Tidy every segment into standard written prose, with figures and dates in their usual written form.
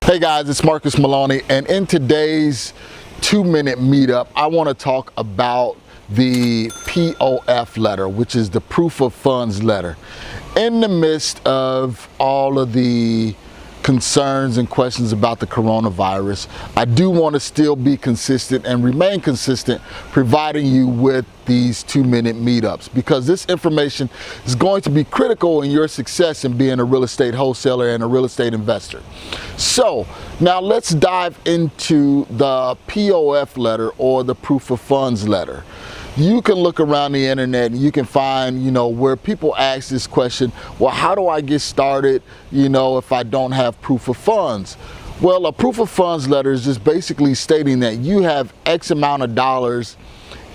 Hey guys, it's Marcus Maloney, and in today's 2-minute meetup, I want to talk about the POF letter, which is the proof of funds letter. In the midst of all of the concerns and questions about the coronavirus, I do want to still be consistent and remain consistent, providing you with these 2-minute meetups, because this information is going to be critical in your success in being a real estate wholesaler and a real estate investor. So now let's dive into the POF letter, or the proof of funds letter. You can look around the internet and you can find, where people ask this question, well, how do I get started, if I don't have proof of funds? Well, a proof of funds letter is just basically stating that you have X amount of dollars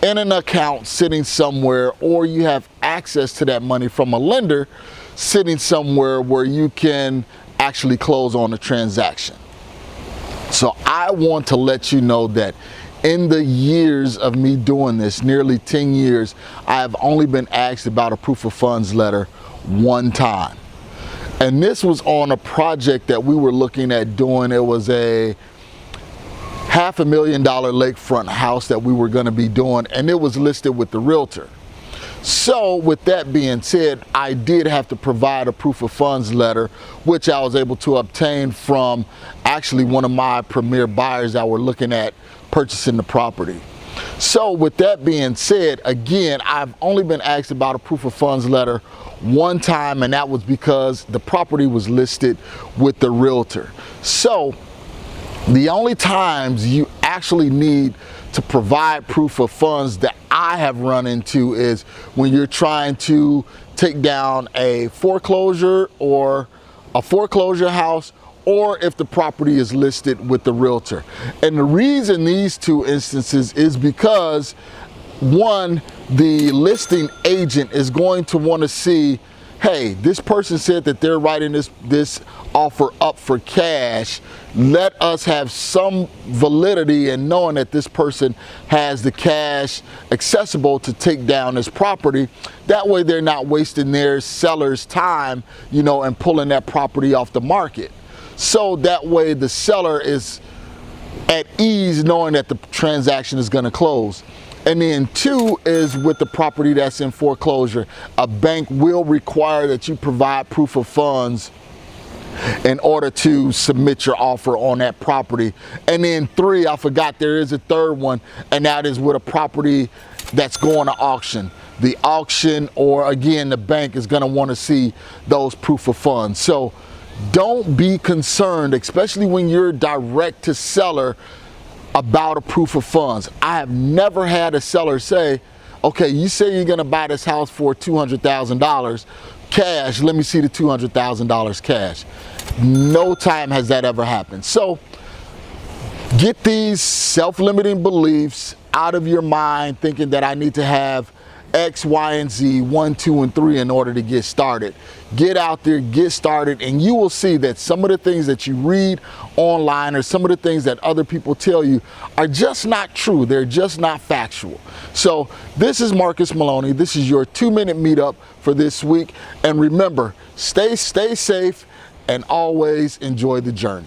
in an account sitting somewhere, or you have access to that money from a lender sitting somewhere where you can actually close on a transaction. So I want to let you know that in the years of me doing this, nearly 10 years, I have only been asked about a proof of funds letter one time. And this was on a project that we were looking at doing. It was a $500,000 lakefront house that we were going to be doing, and it was listed with the realtor. So with that being said, I did have to provide a proof of funds letter, which I was able to obtain from actually one of my premier buyers that were looking at purchasing the property. So with that being said, again, I've only been asked about a proof of funds letter one time, and that was because the property was listed with the realtor. So the only times you actually need to provide proof of funds that I have run into is when you're trying to take down a foreclosure or a foreclosure house, or if the property is listed with the realtor. And the reason these two instances is because, one, the listing agent is going to want to see, hey, this person said that they're writing this offer up for cash. Let us have some validity in knowing that this person has the cash accessible to take down this property. That way they're not wasting their seller's time, and pulling that property off the market. So that way the seller is at ease knowing that the transaction is going to close. And then two is with the property that's in foreclosure, a bank will require that you provide proof of funds in order to submit your offer on that property. And then three, I forgot there is a third one, and that is with a property that's going to auction. The auction, or again, the bank is going to want to see those proof of funds. So don't be concerned, especially when you're direct to seller, about a proof of funds. I have never had a seller say, okay, you say you're going to buy this house for $200,000 cash, let me see the $200,000 cash. No time has that ever happened. So get these self-limiting beliefs out of your mind, thinking that I need to have X, Y, and Z, 1, 2, and 3 in order to get started. Get out there, get started, and you will see that some of the things that you read online, or some of the things that other people tell you, are just not true. They're just not factual. So this is Marcus Maloney. This is your 2-minute meetup for this week. And remember, stay safe and always enjoy the journey.